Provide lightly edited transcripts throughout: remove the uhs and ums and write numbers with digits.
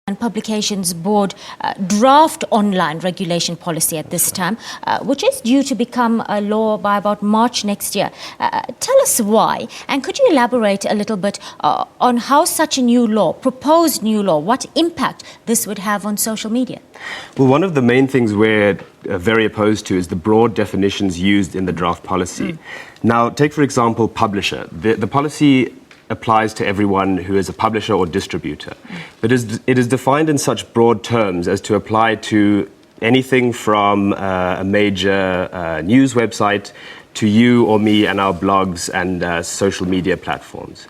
and Publications Board draft online regulation policy at this time, which is due to become a law by about March next year. Tell us why, and could you elaborate a little bit on how such a new law, proposed new law, what impact this would have on social media? Well, one of the main things we're very opposed to is the broad definitions used in the draft policy. Now, take, for example, publisher. The policy applies to everyone who is a publisher or distributor. But it is defined in such broad terms as to apply to anything from a major news website to you or me and our blogs and social media platforms.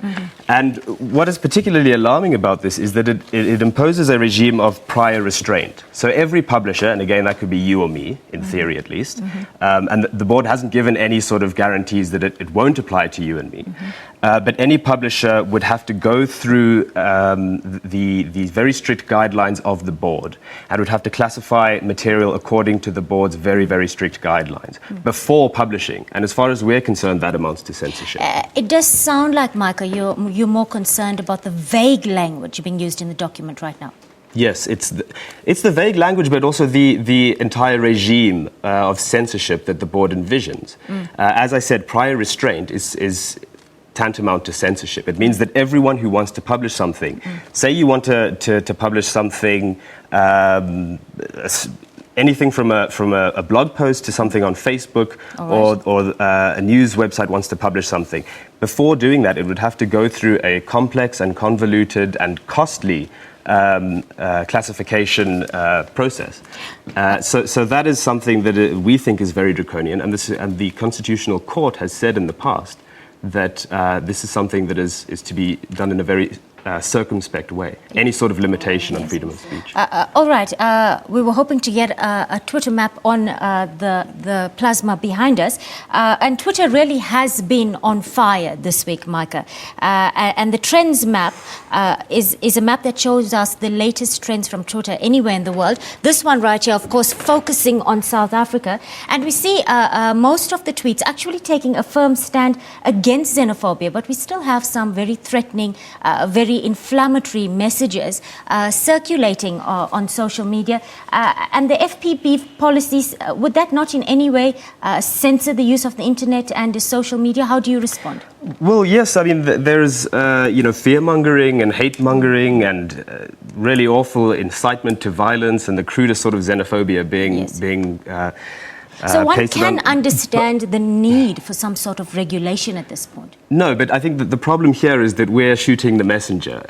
And what is particularly alarming about this is that it imposes a regime of prior restraint. So every publisher, and again that could be you or me, in theory at least, and the board hasn't given any sort of guarantees that it won't apply to you and me, but any publisher would have to go through these very strict guidelines of the board and would have to classify material according to the board's very, very strict guidelines before publishing. And as far as we're concerned, that amounts to censorship. It does sound like, Micah, you're more concerned about the vague language being used in the document right now. Yes, it's the vague language, but also the entire regime of censorship that the board envisions. As I said, prior restraint is tantamount to censorship. It means that everyone who wants to publish something, say you want to publish something, anything from a blog post to something on Facebook, or a news website wants to publish something. Before doing that, it would have to go through a complex and convoluted and costly classification process. So that is something that we think is very draconian, and the Constitutional Court has said in the past that this is something that is to be done in a very circumspect way, any sort of limitation on freedom of speech. All right, we were hoping to get a Twitter map on the plasma behind us, and Twitter really has been on fire this week, Micah, and the trends map is a map that shows us the latest trends from Twitter anywhere in the world. This one right here, of course, focusing on South Africa, and we see most of the tweets actually taking a firm stand against xenophobia, but we still have some very threatening, very inflammatory messages circulating on social media. And the FPB policies, would that not in any way censor the use of the internet and social media? How do you respond? Well, yes, I mean, there's fear-mongering and hate-mongering and really awful incitement to violence and the crudest sort of xenophobia being so one can understand the need for some sort of regulation at this point. No, but I think that the problem here is that we're shooting the messenger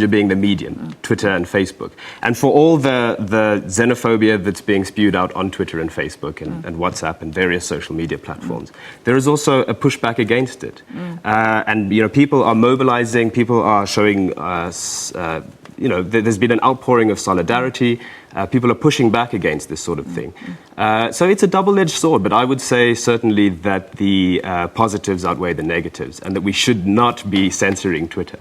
being the medium, Twitter and Facebook. And for all the xenophobia that's being spewed out on Twitter and Facebook and WhatsApp and various social media platforms, there is also a pushback against it. And, people are mobilizing, people are showing us, there's been an outpouring of solidarity. People are pushing back against this sort of thing. So it's a double-edged sword, but I would say certainly that the positives outweigh the negatives and that we should not be censoring Twitter.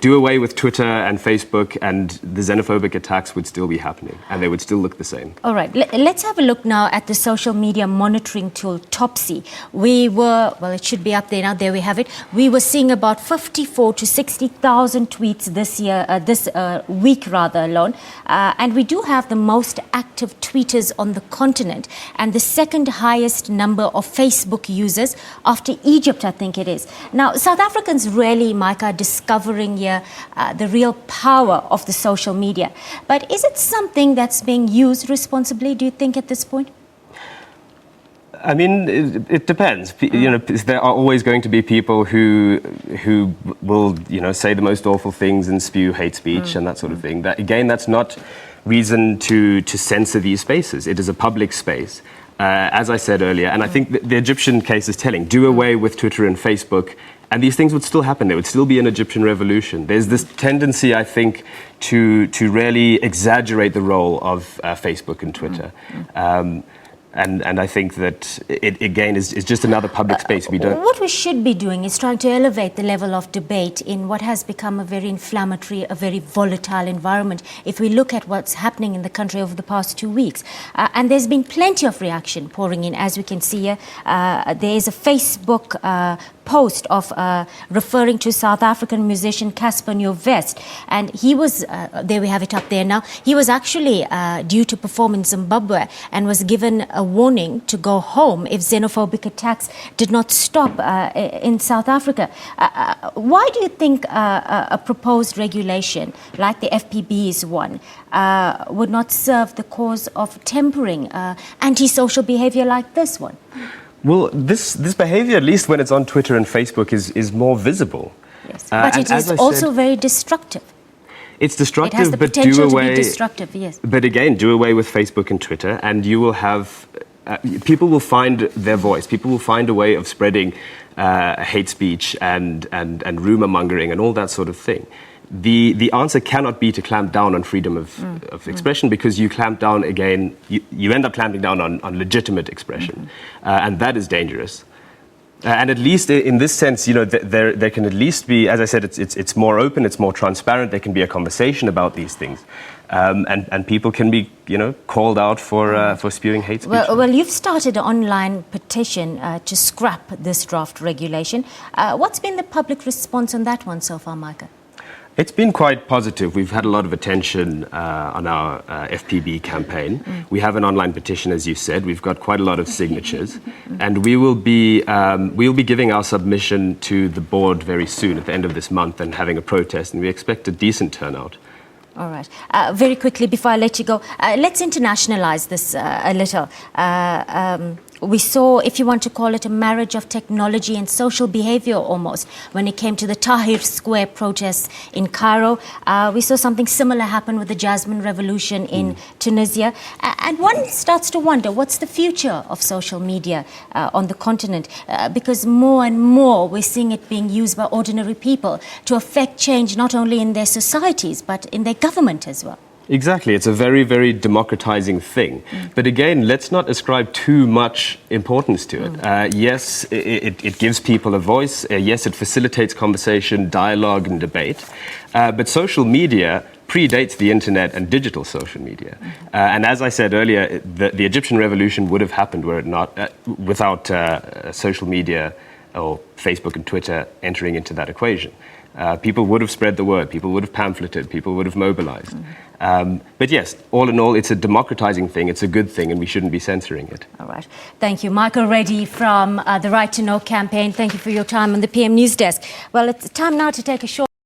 Do away with Twitter and Facebook and the xenophobic attacks would still be happening and they would still look the same. All right, let's have a look now at the social media monitoring tool Topsy. It should be up there now, there we have it. We were seeing about 54 to 60,000 tweets this week alone. And we do have the most active tweeters on the continent and the second highest number of Facebook users after Egypt, I think it is. Now, South Africans really, Micah, are discovering here the real power of the social media. But is it something that's being used responsibly, do you think, at this point? I mean, it depends. There are always going to be people who will, say the most awful things and spew hate speech and that sort of thing. That's not reason to censor these spaces. It is a public space, as I said earlier. And I think the Egyptian case is telling. Do away with Twitter and Facebook, and these things would still happen. There would still be an Egyptian revolution. There's this tendency, I think, to really exaggerate the role of Facebook and Twitter. And I think that it, again, is just another public space. What we should be doing is trying to elevate the level of debate in what has become a very inflammatory, a very volatile environment. If we look at what's happening in the country over the past 2 weeks, and there's been plenty of reaction pouring in, as we can see here. There is a Facebook post of referring to South African musician Casper Nyovest, and he was, there we have it up there now, he was actually due to perform in Zimbabwe and was given a warning to go home if xenophobic attacks did not stop in South Africa. Why do you think a proposed regulation like the FPB's one would not serve the cause of tempering antisocial behavior like this one? Well, this behavior, at least when it's on Twitter and Facebook, is more visible. Yes, but it is also very destructive. It's destructive, it has the but potential do away. To be destructive, yes. But again, do away with Facebook and Twitter, and you will have people will find their voice. People will find a way of spreading hate speech and rumor mongering and all that sort of thing. The answer cannot be to clamp down on freedom of expression, because you clamp down again, you end up clamping down on legitimate expression, and that is dangerous. And at least in this sense, you know, there can at least be, as I said, it's more open, it's more transparent. There can be a conversation about these things, and people can be, you know, called out for spewing hate speech. Well, you've started an online petition to scrap this draft regulation. What's been the public response on that one so far, Micah? It's been quite positive. We've had a lot of attention on our FPB campaign. We have an online petition, as you said. We've got quite a lot of signatures, and we will be giving our submission to the board very soon, at the end of this month, and having a protest. And we expect a decent turnout. All right. Very quickly, before I let you go, let's internationalize this a little. We saw, if you want to call it, a marriage of technology and social behavior almost, when it came to the Tahrir Square protests in Cairo. We saw something similar happen with the Jasmine Revolution in Tunisia. And one starts to wonder, what's the future of social media on the continent? Because more and more we're seeing it being used by ordinary people to affect change not only in their societies, but in their government as well. Exactly. It's a very, very democratizing thing. But again, let's not ascribe too much importance to it. Yes, it gives people a voice. Yes, it facilitates conversation, dialogue, and debate. But social media predates the internet and digital social media. And as I said earlier, the Egyptian revolution would have happened were it not without social media or Facebook and Twitter entering into that equation. People would have spread the word, people would have pamphleted, people would have mobilized. But yes, all in all, it's a democratizing thing, it's a good thing, and we shouldn't be censoring it. All right. Thank you. Micah Reddy from the Right to Know campaign. Thank you for your time on the PM News Desk. Well, it's time now to take a short